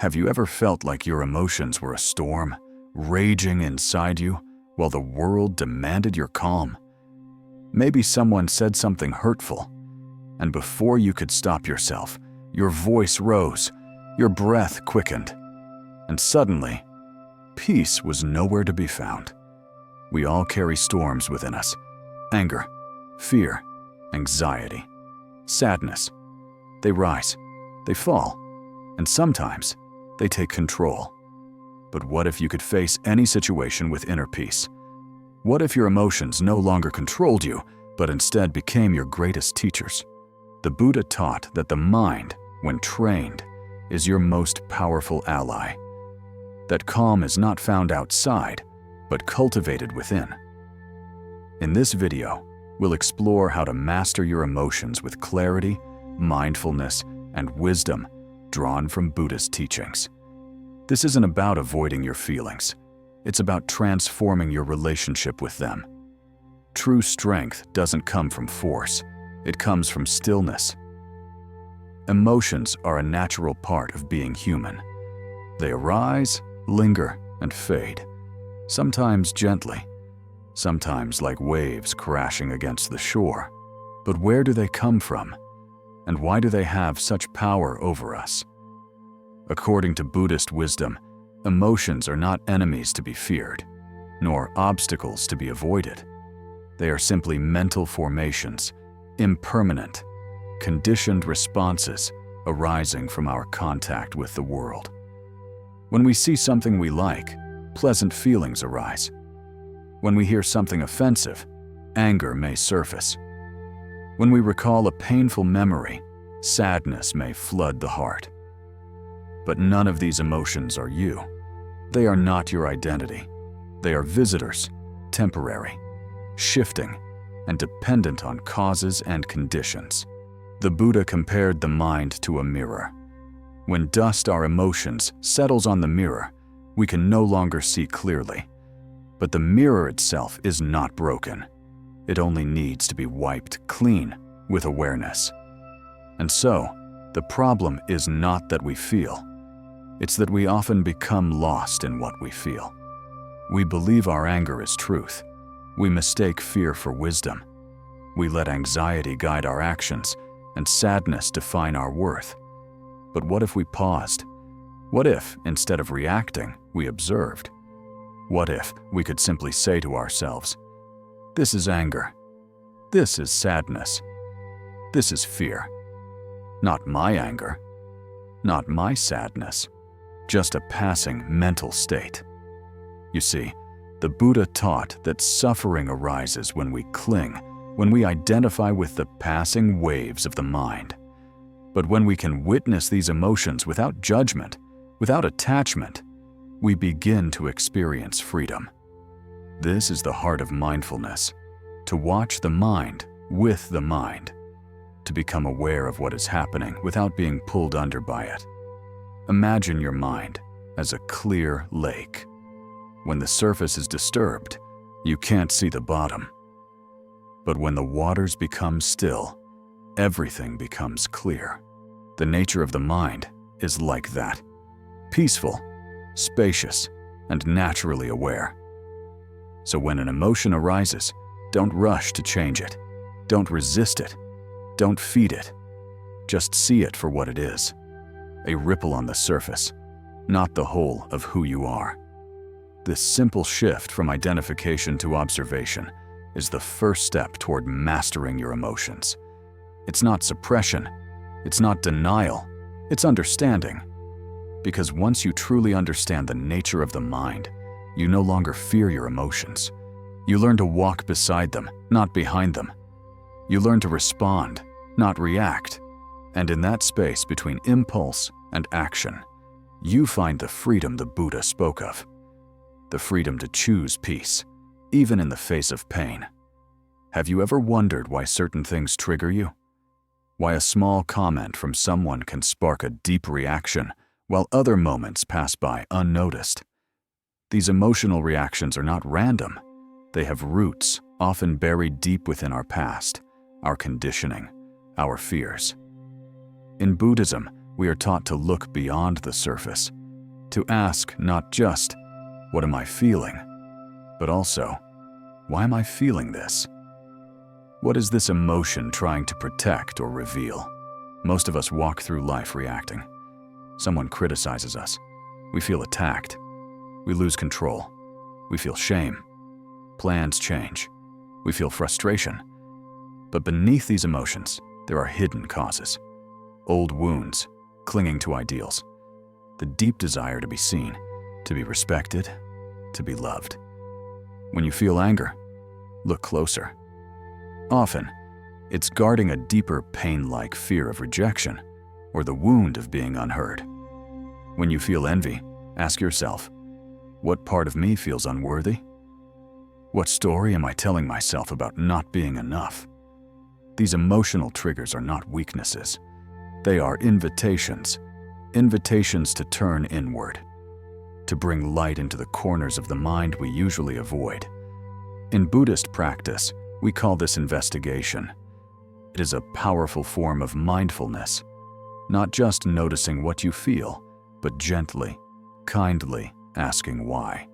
Have you ever felt like your emotions were a storm, raging inside you while the world demanded your calm? Maybe someone said something hurtful, and before you could stop yourself, your voice rose, your breath quickened, and suddenly, peace was nowhere to be found. We all carry storms within us: anger, fear, anxiety, sadness. They rise, they fall, and sometimes they take control. But what if you could face any situation with inner peace? What if your emotions no longer controlled you, but instead became your greatest teachers? The Buddha taught that the mind, when trained, is your most powerful ally. That calm is not found outside, but cultivated within. In this video, we'll explore how to master your emotions with clarity, mindfulness, and wisdom drawn from Buddhist teachings. This isn't about avoiding your feelings. It's about transforming your relationship with them. True strength doesn't come from force. It comes from stillness. Emotions are a natural part of being human. They arise, linger, and fade, sometimes gently, sometimes like waves crashing against the shore. But where do they come from? And why do they have such power over us? According to Buddhist wisdom, emotions are not enemies to be feared, nor obstacles to be avoided. They are simply mental formations, impermanent, conditioned responses arising from our contact with the world. When we see something we like, pleasant feelings arise. When we hear something offensive, anger may surface. When we recall a painful memory, sadness may flood the heart. But none of these emotions are you. They are not your identity. They are visitors, temporary, shifting, and dependent on causes and conditions. The Buddha compared the mind to a mirror. When dust our emotions settles on the mirror, we can no longer see clearly. But the mirror itself is not broken. It only needs to be wiped clean with awareness. And so, the problem is not that we feel. It's that we often become lost in what we feel. We believe our anger is truth. We mistake fear for wisdom. We let anxiety guide our actions and sadness define our worth. But what if we paused? What if, instead of reacting, we observed? What if we could simply say to ourselves, "This is anger. This is sadness. This is fear. Not my anger. Not my sadness. Just a passing mental state." You see, the Buddha taught that suffering arises when we cling, when we identify with the passing waves of the mind. But when we can witness these emotions without judgment, without attachment, we begin to experience freedom. This is the heart of mindfulness, to watch the mind with the mind, to become aware of what is happening without being pulled under by it. Imagine your mind as a clear lake. When the surface is disturbed, you can't see the bottom. But when the waters become still, everything becomes clear. The nature of the mind is like that: peaceful, spacious, and naturally aware. So when an emotion arises, don't rush to change it. Don't resist it. Don't feed it. Just see it for what it is: a ripple on the surface, not the whole of who you are. This simple shift from identification to observation is the first step toward mastering your emotions. It's not suppression. It's not denial. It's understanding. Because once you truly understand the nature of the mind, you no longer fear your emotions. You learn to walk beside them, not behind them. You learn to respond, not react. And in that space between impulse and action, you find the freedom the Buddha spoke of. The freedom to choose peace, even in the face of pain. Have you ever wondered why certain things trigger you? Why a small comment from someone can spark a deep reaction, while other moments pass by unnoticed? These emotional reactions are not random. They have roots, often buried deep within our past, our conditioning, our fears. In Buddhism, we are taught to look beyond the surface, to ask not just, "What am I feeling?" but also, "Why am I feeling this?" What is this emotion trying to protect or reveal? Most of us walk through life reacting. Someone criticizes us. We feel attacked. We lose control. We feel shame. Plans change. We feel frustration. But beneath these emotions, there are hidden causes. Old wounds, clinging to ideals. The deep desire to be seen, to be respected, to be loved. When you feel anger, look closer. Often, it's guarding a deeper pain-like fear of rejection or the wound of being unheard. When you feel envy, ask yourself, what part of me feels unworthy? What story am I telling myself about not being enough? These emotional triggers are not weaknesses. They are invitations to turn inward, to bring light into the corners of the mind we usually avoid. In Buddhist practice, we call this investigation. It is a powerful form of mindfulness, not just noticing what you feel, but gently, kindly asking why.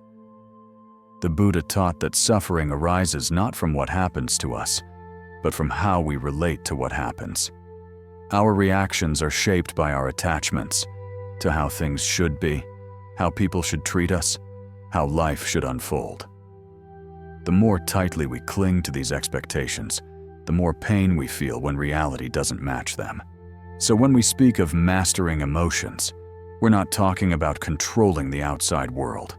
The Buddha taught that suffering arises not from what happens to us, but from how we relate to what happens. Our reactions are shaped by our attachments to how things should be, how people should treat us, how life should unfold. The more tightly we cling to these expectations, the more pain we feel when reality doesn't match them. So when we speak of mastering emotions, we're not talking about controlling the outside world.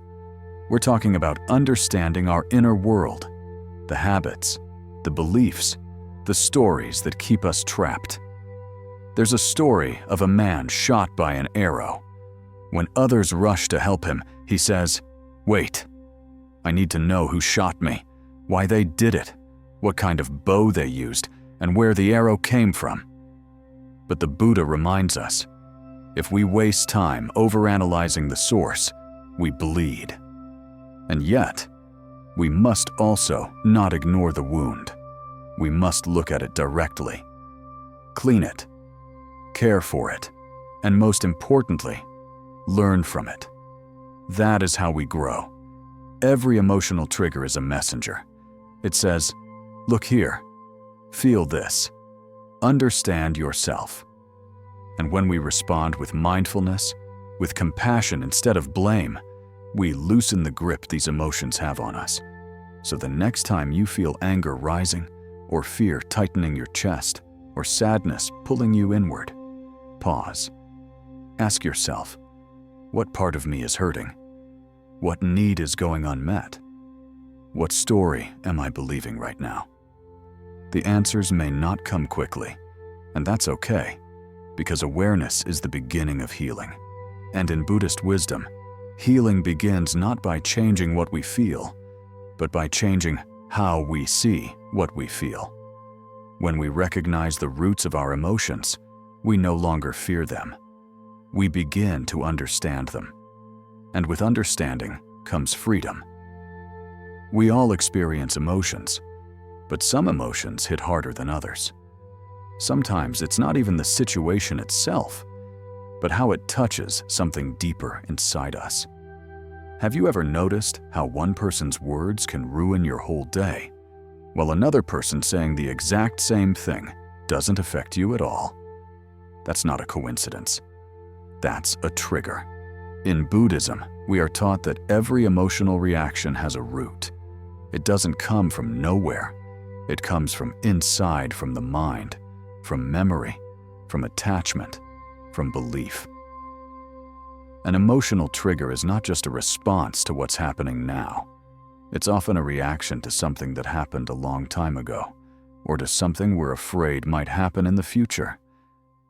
We're talking about understanding our inner world, the habits, the beliefs, the stories that keep us trapped. There's a story of a man shot by an arrow. When others rush to help him, he says, "Wait, I need to know who shot me, why they did it, what kind of bow they used, and where the arrow came from." But the Buddha reminds us, if we waste time overanalyzing the source, we bleed. And yet, we must also not ignore the wound. We must look at it directly, clean it, care for it, and most importantly, learn from it. That is how we grow. Every emotional trigger is a messenger. It says, "Look here, feel this, understand yourself." And when we respond with mindfulness, with compassion instead of blame, we loosen the grip these emotions have on us. So the next time you feel anger rising, or fear tightening your chest, or sadness pulling you inward, pause. Ask yourself, what part of me is hurting? What need is going unmet? What story am I believing right now? The answers may not come quickly, and that's okay, because awareness is the beginning of healing. And in Buddhist wisdom, healing begins not by changing what we feel, but by changing how we see what we feel. When we recognize the roots of our emotions, we no longer fear them. We begin to understand them. And with understanding comes freedom. We all experience emotions, but some emotions hit harder than others. Sometimes it's not even the situation itself, but how it touches something deeper inside us. Have you ever noticed how one person's words can ruin your whole day, while another person saying the exact same thing doesn't affect you at all? That's not a coincidence. That's a trigger. In Buddhism, we are taught that every emotional reaction has a root. It doesn't come from nowhere. It comes from inside, from the mind, from memory, from attachment, from belief. An emotional trigger is not just a response to what's happening now. It's often a reaction to something that happened a long time ago, or to something we're afraid might happen in the future.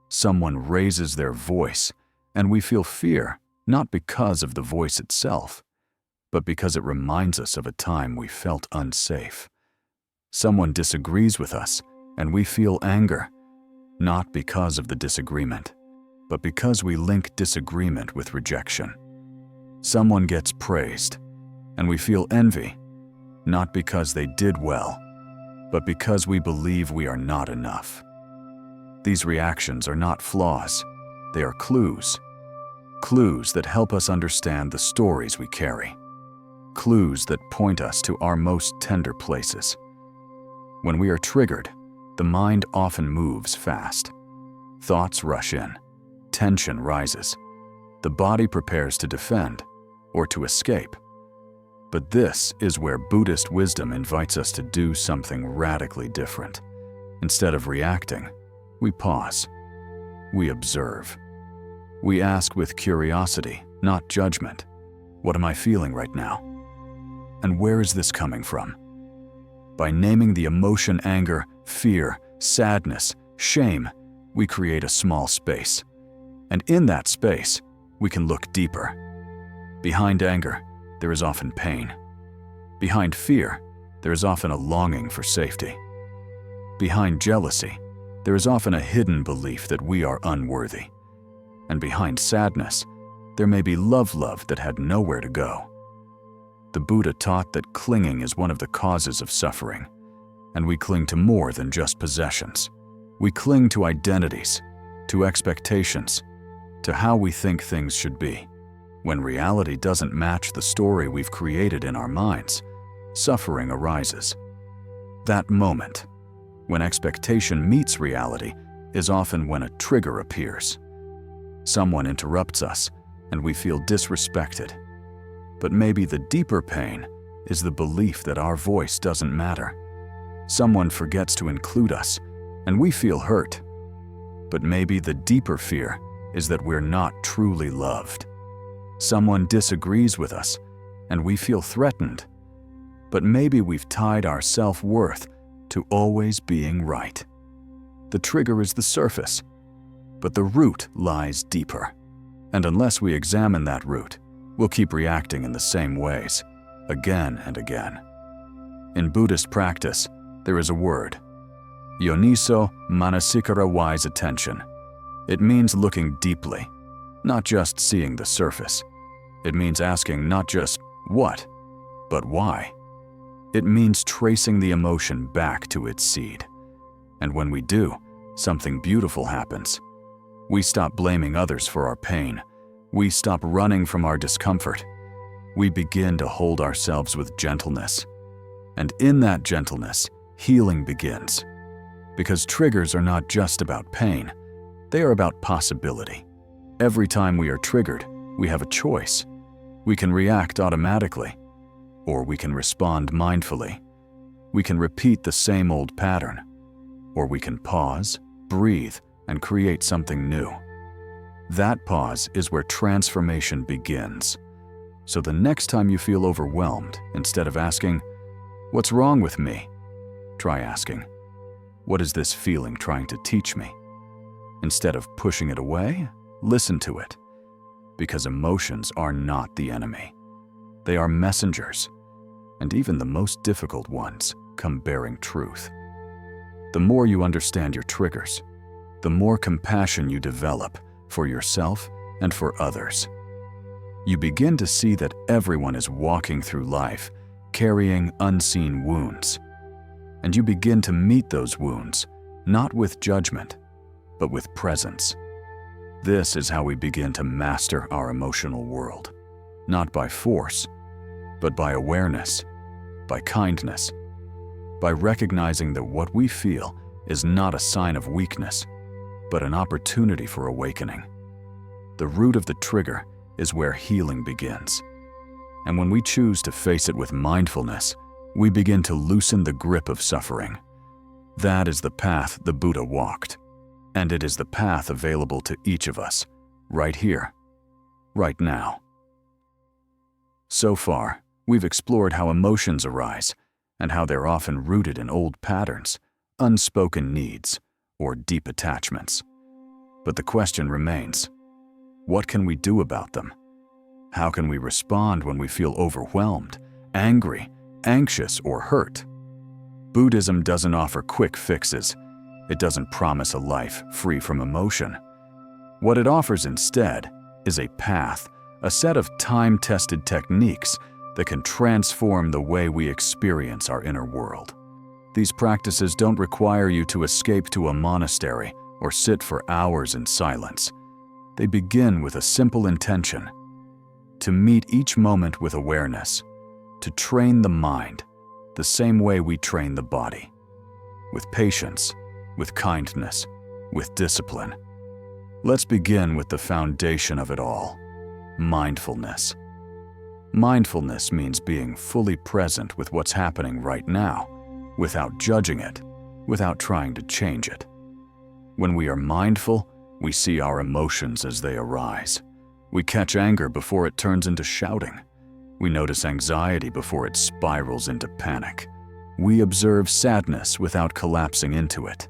Someone raises their voice, and we feel fear, not because of the voice itself, but because it reminds us of a time we felt unsafe. Someone disagrees with us, and we feel anger, not because of the disagreement, but because we link disagreement with rejection. Someone gets praised, and we feel envy, not because they did well, but because we believe we are not enough. These reactions are not flaws. They are clues. Clues that help us understand the stories we carry. Clues that point us to our most tender places. When we are triggered, the mind often moves fast. Thoughts rush in. Tension rises. The body prepares to defend or to escape. But this is where Buddhist wisdom invites us to do something radically different. Instead of reacting, we pause. We observe. We ask with curiosity, not judgment, what am I feeling right now? And where is this coming from? By naming the emotion anger, fear, sadness, shame, we create a small space. And in that space, we can look deeper. Behind anger, there is often pain. Behind fear, there is often a longing for safety. Behind jealousy, there is often a hidden belief that we are unworthy. And behind sadness, there may be love that had nowhere to go. The Buddha taught that clinging is one of the causes of suffering, and we cling to more than just possessions. We cling to identities, to expectations, to how we think things should be. When reality doesn't match the story we've created in our minds, suffering arises. That moment, when expectation meets reality, is often when a trigger appears. Someone interrupts us, and we feel disrespected. But maybe the deeper pain is the belief that our voice doesn't matter. Someone forgets to include us, and we feel hurt. But maybe the deeper fear is that we're not truly loved. Someone disagrees with us, and we feel threatened. But maybe we've tied our self-worth to always being right. The trigger is the surface, but the root lies deeper. And unless we examine that root, we'll keep reacting in the same ways, again and again. In Buddhist practice, there is a word, yoniso manasikara, wise attention. It means looking deeply, not just seeing the surface. It means asking not just what, but why. It means tracing the emotion back to its seed. And when we do, something beautiful happens. We stop blaming others for our pain. We stop running from our discomfort. We begin to hold ourselves with gentleness. And in that gentleness, healing begins. Because triggers are not just about pain. They are about possibility. Every time we are triggered, we have a choice. We can react automatically, or we can respond mindfully. We can repeat the same old pattern, or we can pause, breathe, and create something new. That pause is where transformation begins. So the next time you feel overwhelmed, instead of asking, "What's wrong with me?" try asking, "What is this feeling trying to teach me?" Instead of pushing it away, listen to it. Because emotions are not the enemy. They are messengers, and even the most difficult ones come bearing truth. The more you understand your triggers, the more compassion you develop for yourself and for others. You begin to see that everyone is walking through life carrying unseen wounds, and you begin to meet those wounds not with judgment, but with presence. This is how we begin to master our emotional world, not by force, but by awareness, by kindness, by recognizing that what we feel is not a sign of weakness, but an opportunity for awakening. The root of the trigger is where healing begins. And when we choose to face it with mindfulness, we begin to loosen the grip of suffering. That is the path the Buddha walked. And it is the path available to each of us, right here, right now. So far, we've explored how emotions arise and how they're often rooted in old patterns, unspoken needs, or deep attachments. But the question remains, what can we do about them? How can we respond when we feel overwhelmed, angry, anxious, or hurt? Buddhism doesn't offer quick fixes. It doesn't promise a life free from emotion. What it offers instead is a path, a set of time-tested techniques that can transform the way we experience our inner world. These practices don't require you to escape to a monastery or sit for hours in silence. They begin with a simple intention: to meet each moment with awareness, to train the mind the same way we train the body, with patience, with kindness, with discipline. Let's begin with the foundation of it all: mindfulness. Mindfulness means being fully present with what's happening right now, without judging it, without trying to change it. When we are mindful, we see our emotions as they arise. We catch anger before it turns into shouting. We notice anxiety before it spirals into panic. We observe sadness without collapsing into it.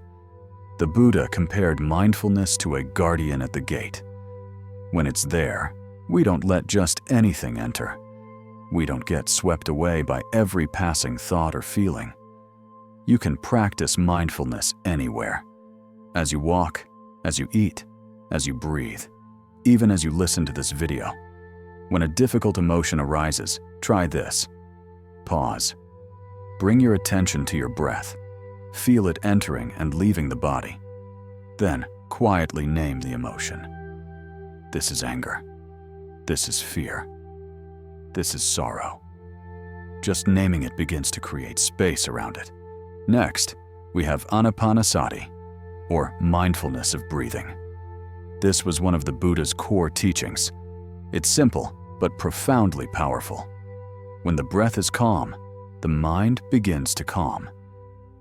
The Buddha compared mindfulness to a guardian at the gate. When it's there, we don't let just anything enter. We don't get swept away by every passing thought or feeling. You can practice mindfulness anywhere. As you walk, as you eat, as you breathe, even as you listen to this video. When a difficult emotion arises, try this. Pause. Bring your attention to your breath. Feel it entering and leaving the body. Then, quietly name the emotion. This is anger. This is fear. This is sorrow. Just naming it begins to create space around it. Next, we have anapanasati, or mindfulness of breathing. This was one of the Buddha's core teachings. It's simple, but profoundly powerful. When the breath is calm, the mind begins to calm.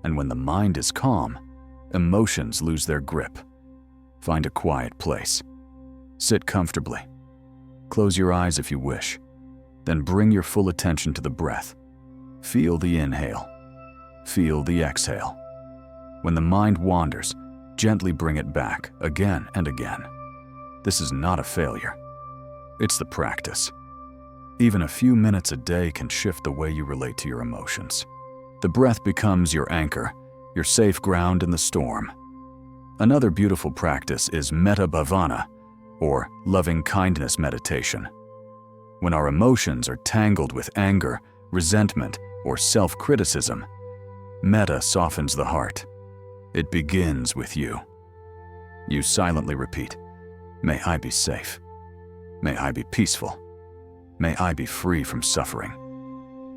And when the mind is calm, emotions lose their grip. Find a quiet place. Sit comfortably. Close your eyes if you wish. Then bring your full attention to the breath. Feel the inhale. Feel the exhale. When the mind wanders, gently bring it back again and again. This is not a failure. It's the practice. Even a few minutes a day can shift the way you relate to your emotions. The breath becomes your anchor, your safe ground in the storm. Another beautiful practice is metta bhavana, or loving kindness meditation. When our emotions are tangled with anger, resentment, or self-criticism, metta softens the heart. It begins with you. You silently repeat, "May I be safe. May I be peaceful. May I be free from suffering."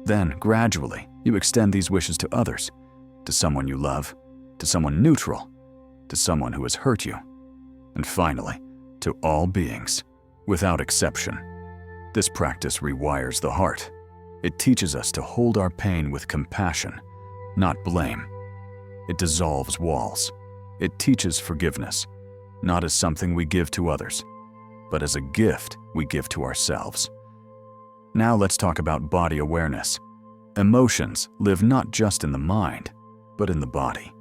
Then, gradually, you extend these wishes to others, to someone you love, to someone neutral, to someone who has hurt you, and finally, to all beings, without exception. This practice rewires the heart. It teaches us to hold our pain with compassion, not blame. It dissolves walls. It teaches forgiveness, not as something we give to others, but as a gift we give to ourselves. Now let's talk about body awareness. Emotions live not just in the mind, but in the body.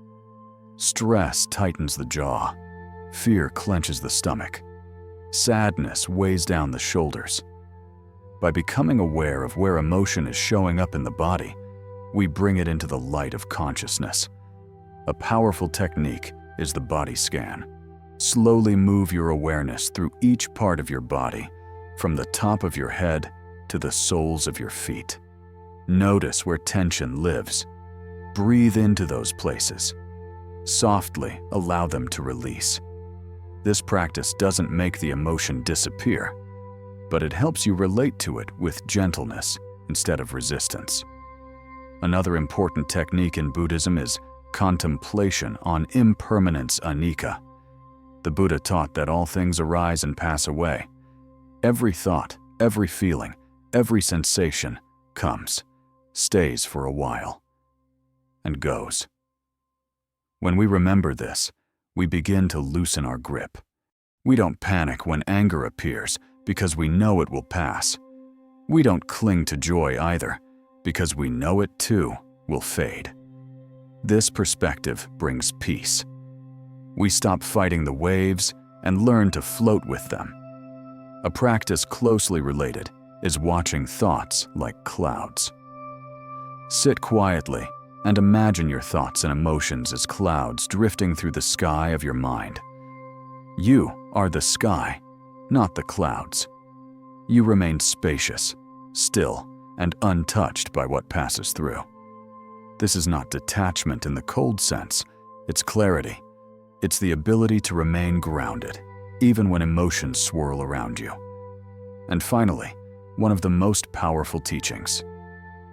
Stress tightens the jaw. Fear clenches the stomach. Sadness weighs down the shoulders. By becoming aware of where emotion is showing up in the body, we bring it into the light of consciousness. A powerful technique is the body scan. Slowly move your awareness through each part of your body, from the top of your head to the soles of your feet. Notice where tension lives. Breathe into those places. Softly allow them to release. This practice doesn't make the emotion disappear, but it helps you relate to it with gentleness instead of resistance. Another important technique in Buddhism is contemplation on impermanence anicca. The Buddha taught that all things arise and pass away. Every thought, every feeling, every sensation comes, stays for a while, and goes. When we remember this, we begin to loosen our grip. We don't panic when anger appears because we know it will pass. We don't cling to joy either because we know it too will fade. This perspective brings peace. We stop fighting the waves and learn to float with them. A practice closely related is watching thoughts like clouds. Sit quietly and imagine your thoughts and emotions as clouds drifting through the sky of your mind. You are the sky, not the clouds. You remain spacious, still, and untouched by what passes through. This is not detachment in the cold sense, it's clarity. It's the ability to remain grounded, even when emotions swirl around you. And finally, one of the most powerful teachings: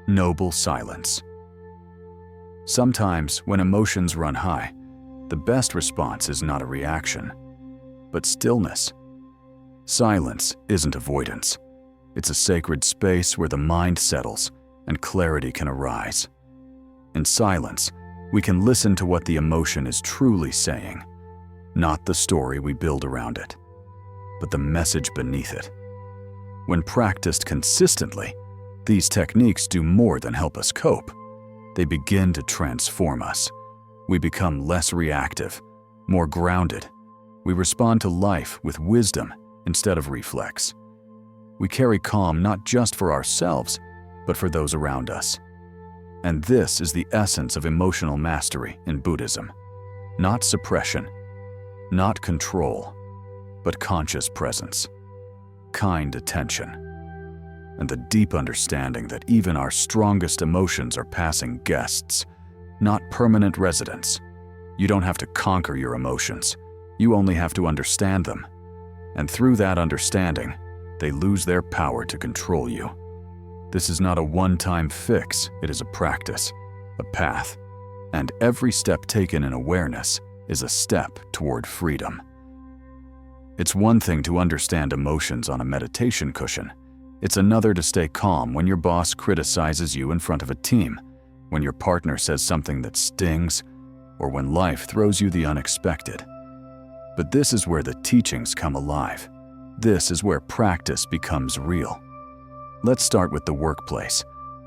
noble silence. Sometimes, when emotions run high, the best response is not a reaction, but stillness. Silence isn't avoidance. It's a sacred space where the mind settles and clarity can arise. In silence, we can listen to what the emotion is truly saying, not the story we build around it, but the message beneath it. When practiced consistently, these techniques do more than help us cope. They begin to transform us. We become less reactive, more grounded. We respond to life with wisdom instead of reflex. We carry calm not just for ourselves, but for those around us. And this is the essence of emotional mastery in Buddhism. Not suppression, not control, but conscious presence, kind attention, and the deep understanding that even our strongest emotions are passing guests, not permanent residents. You don't have to conquer your emotions. You only have to understand them. And through that understanding, they lose their power to control you. This is not a one-time fix. It is a practice, a path, and every step taken in awareness is a step toward freedom. It's one thing to understand emotions on a meditation cushion. It's another to stay calm when your boss criticizes you in front of a team, when your partner says something that stings, or when life throws you the unexpected. But this is where the teachings come alive. This is where practice becomes real. Let's start with the workplace.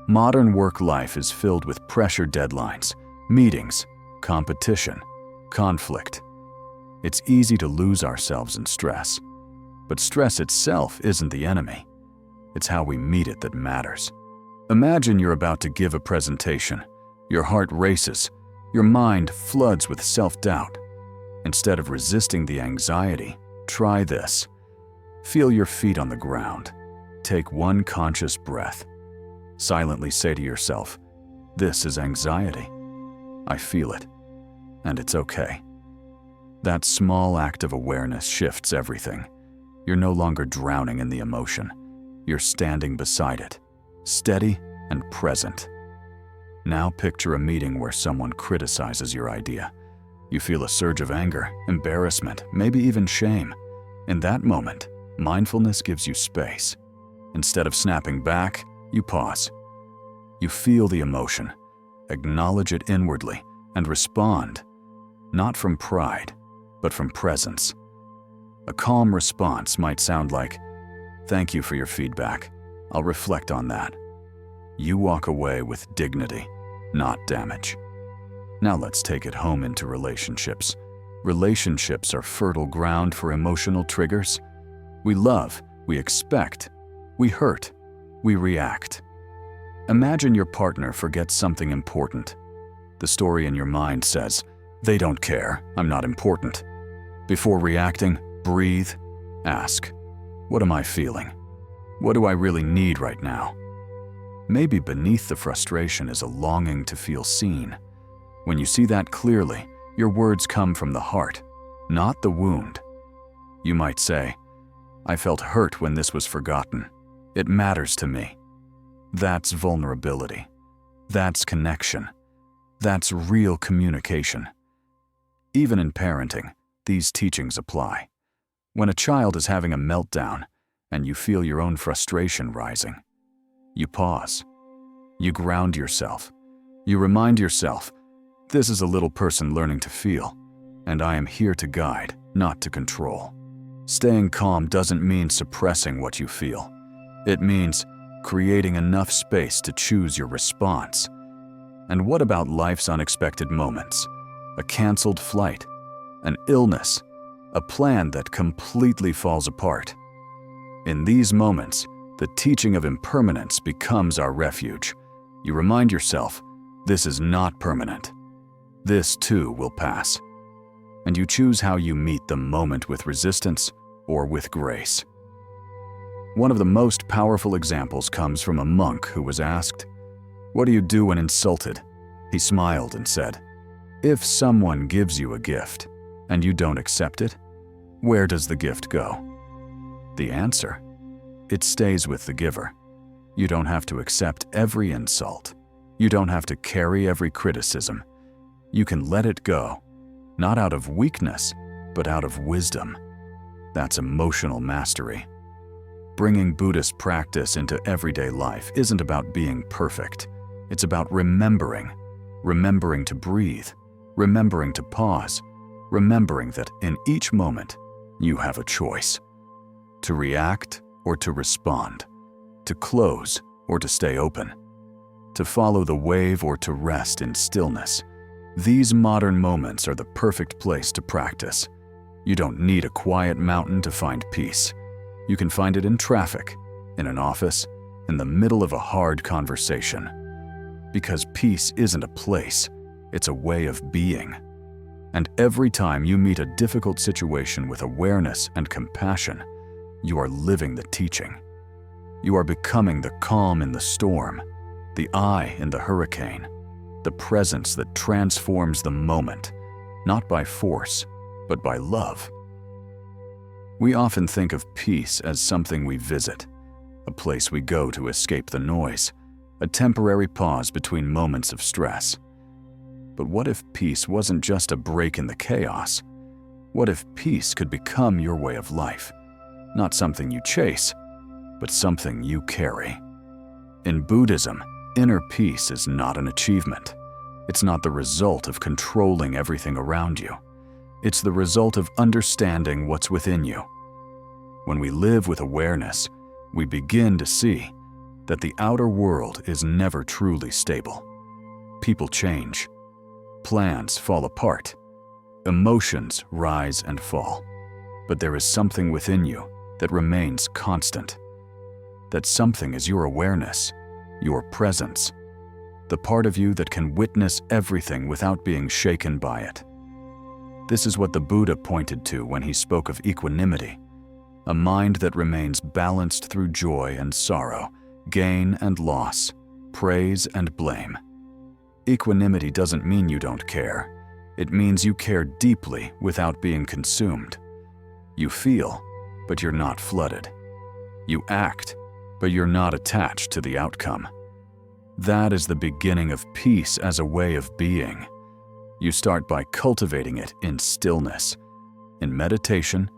Modern work life is filled with pressure deadlines, meetings, competition, conflict. It's easy to lose ourselves in stress. But stress itself isn't the enemy. It's how we meet it that matters. Imagine you're about to give a presentation. Your heart races. Your mind floods with self-doubt. Instead of resisting the anxiety, try this. Feel your feet on the ground. Take one conscious breath. Silently say to yourself, "This is anxiety. I feel it, and it's okay." That small act of awareness shifts everything. You're no longer drowning in the emotion. You're standing beside it, steady and present. Now picture a meeting where someone criticizes your idea. You feel a surge of anger, embarrassment, maybe even shame. In that moment, mindfulness gives you space. Instead of snapping back, you pause. You feel the emotion, acknowledge it inwardly, and respond, not from pride, but from presence. A calm response might sound like, "Thank you for your feedback. I'll reflect on that." You walk away with dignity, not damage. Now let's take it home into relationships. Relationships are fertile ground for emotional triggers. We love, we expect, we hurt, we react. Imagine your partner forgets something important. The story in your mind says, "They don't care, I'm not important." Before reacting, breathe, ask, "What am I feeling? What do I really need right now?" Maybe beneath the frustration is a longing to feel seen. When you see that clearly, your words come from the heart, not the wound. You might say, "I felt hurt when this was forgotten. It matters to me." That's vulnerability. That's connection. That's real communication. Even in parenting, these teachings apply. When a child is having a meltdown and you feel your own frustration rising, you pause. You ground yourself. You remind yourself, "This is a little person learning to feel, and I am here to guide, not to control." Staying calm doesn't mean suppressing what you feel. It means creating enough space to choose your response. And what about life's unexpected moments? A canceled flight, an illness, a plan that completely falls apart. In these moments, the teaching of impermanence becomes our refuge. You remind yourself, this is not permanent. This too will pass. And you choose how you meet the moment with resistance or with grace. One of the most powerful examples comes from a monk who was asked, "What do you do when insulted?" He smiled and said, "If someone gives you a gift and you don't accept it, where does the gift go? The answer? It stays with the giver. You don't have to accept every insult. You don't have to carry every criticism. You can let it go, not out of weakness, but out of wisdom. That's emotional mastery. Bringing Buddhist practice into everyday life isn't about being perfect. It's about remembering to breathe, remembering to pause, remembering that in each moment, you have a choice. To react or to respond, to close or to stay open, to follow the wave or to rest in stillness. These modern moments are the perfect place to practice. You don't need a quiet mountain to find peace. You can find it in traffic, in an office, in the middle of a hard conversation. Because peace isn't a place, it's a way of being. And every time you meet a difficult situation with awareness and compassion, you are living the teaching. You are becoming the calm in the storm, the eye in the hurricane, the presence that transforms the moment, not by force, but by love. We often think of peace as something we visit, a place we go to escape the noise, a temporary pause between moments of stress. But what if peace wasn't just a break in the chaos? What if peace could become your way of life? Not something you chase, but something you carry. In Buddhism, inner peace is not an achievement. It's not the result of controlling everything around you. It's the result of understanding what's within you. When we live with awareness, we begin to see that the outer world is never truly stable. People change. Plans fall apart. Emotions rise and fall. But there is something within you that remains constant. That something is your awareness, your presence, the part of you that can witness everything without being shaken by it. This is what the Buddha pointed to when he spoke of equanimity, a mind that remains balanced through joy and sorrow, gain and loss, praise and blame. Equanimity doesn't mean you don't care. It means you care deeply without being consumed. You feel, but you're not flooded. You act, but you're not attached to the outcome. That is the beginning of peace as a way of being. You start by cultivating it in stillness, in meditation,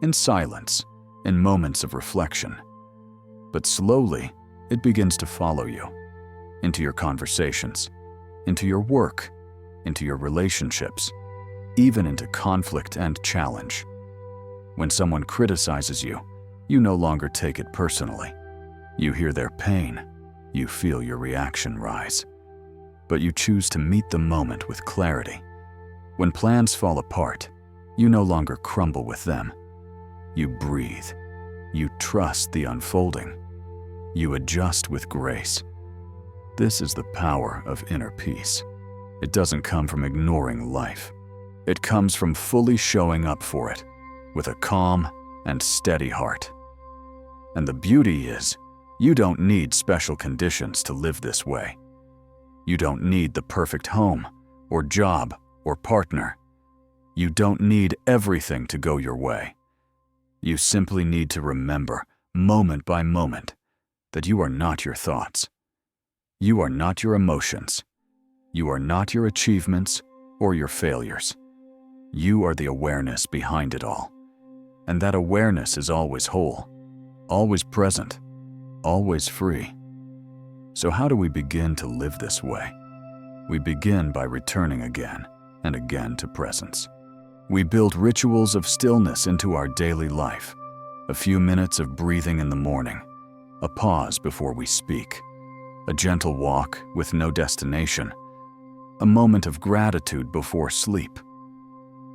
in silence, in moments of reflection. But slowly, it begins to follow you, into your conversations, into your work, into your relationships, even into conflict and challenge. When someone criticizes you, you no longer take it personally. You hear their pain, you feel your reaction rise. But you choose to meet the moment with clarity. When plans fall apart, you no longer crumble with them. You breathe. You trust the unfolding. You adjust with grace. This is the power of inner peace. It doesn't come from ignoring life. It comes from fully showing up for it, with a calm and steady heart. And the beauty is, you don't need special conditions to live this way. You don't need the perfect home, or job, or partner. You don't need everything to go your way. You simply need to remember, moment by moment, that you are not your thoughts. You are not your emotions. You are not your achievements or your failures. You are the awareness behind it all. And that awareness is always whole, always present, always free. So how do we begin to live this way? We begin by returning again and again to presence. We build rituals of stillness into our daily life, a few minutes of breathing in the morning, a pause before we speak, a gentle walk with no destination, a moment of gratitude before sleep.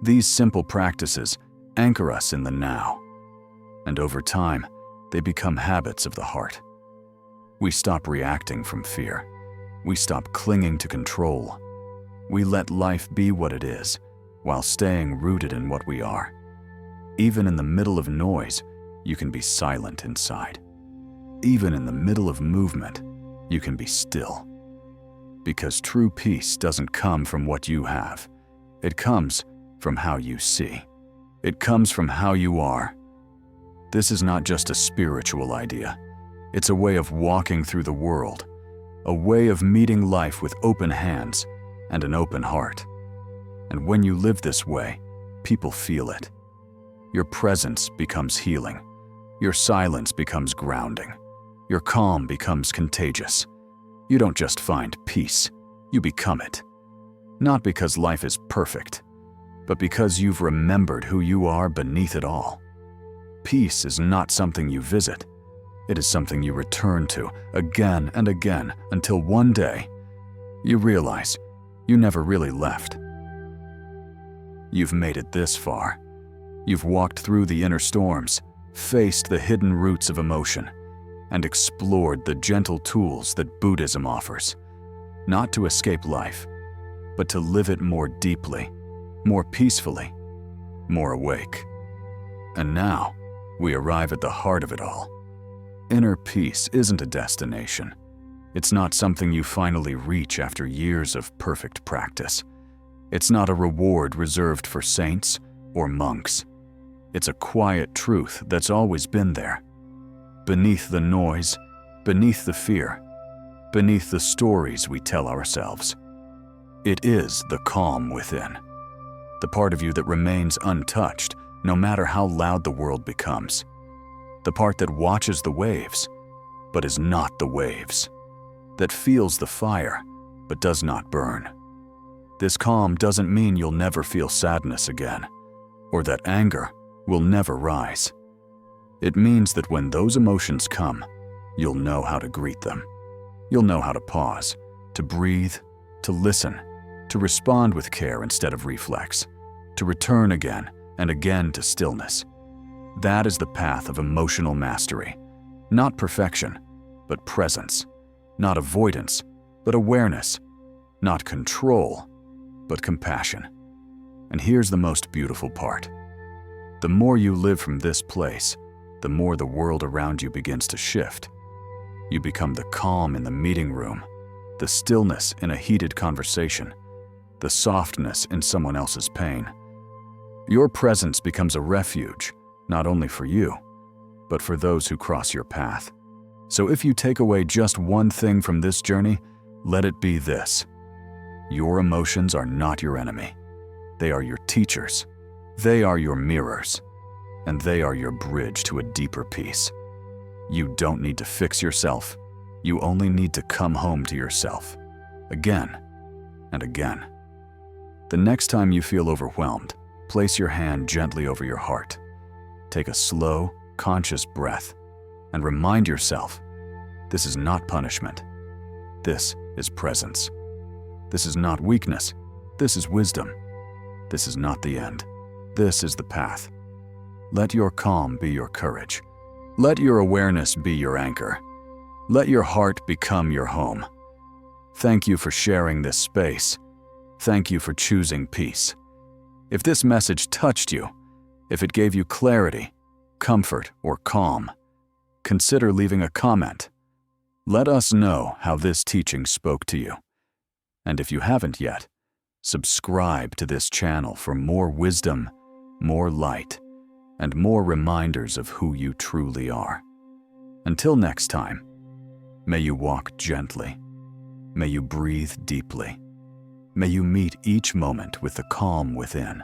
These simple practices anchor us in the now, and over time, they become habits of the heart. We stop reacting from fear. We stop clinging to control. We let life be what it is, while staying rooted in what we are. Even in the middle of noise, you can be silent inside. Even in the middle of movement, you can be still. Because true peace doesn't come from what you have. It comes from how you see. It comes from how you are. This is not just a spiritual idea. It's a way of walking through the world, a way of meeting life with open hands and an open heart. And when you live this way, people feel it. Your presence becomes healing. Your silence becomes grounding. Your calm becomes contagious. You don't just find peace, you become it. Not because life is perfect, but because you've remembered who you are beneath it all. Peace is not something you visit. It is something you return to again and again until one day you realize you never really left. You've made it this far. You've walked through the inner storms, faced the hidden roots of emotion, and explored the gentle tools that Buddhism offers, not to escape life, but to live it more deeply, more peacefully, more awake. And now, we arrive at the heart of it all. Inner peace isn't a destination. It's not something you finally reach after years of perfect practice. It's not a reward reserved for saints or monks. It's a quiet truth that's always been there. Beneath the noise, beneath the fear, beneath the stories we tell ourselves. It is the calm within. The part of you that remains untouched no matter how loud the world becomes. The part that watches the waves, but is not the waves. That feels the fire, but does not burn. This calm doesn't mean you'll never feel sadness again, or that anger will never rise. It means that when those emotions come, you'll know how to greet them. You'll know how to pause, to breathe, to listen, to respond with care instead of reflex, to return again and again to stillness. That is the path of emotional mastery. Not perfection, but presence. Not avoidance, but awareness. Not control, but compassion. And here's the most beautiful part. The more you live from this place, the more the world around you begins to shift. You become the calm in the meeting room, the stillness in a heated conversation, the softness in someone else's pain. Your presence becomes a refuge, not only for you, but for those who cross your path. So if you take away just one thing from this journey, let it be this. Your emotions are not your enemy. They are your teachers. They are your mirrors. And they are your bridge to a deeper peace. You don't need to fix yourself. You only need to come home to yourself. Again and again. The next time you feel overwhelmed, place your hand gently over your heart. Take a slow, conscious breath and remind yourself, this is not punishment. This is presence. This is not weakness. This is wisdom. This is not the end. This is the path. Let your calm be your courage. Let your awareness be your anchor. Let your heart become your home. Thank you for sharing this space. Thank you for choosing peace. If this message touched you, if it gave you clarity, comfort, or calm, consider leaving a comment. Let us know how this teaching spoke to you. And if you haven't yet, subscribe to this channel for more wisdom, more light, and more reminders of who you truly are. Until next time, may you walk gently. May you breathe deeply. May you meet each moment with the calm within.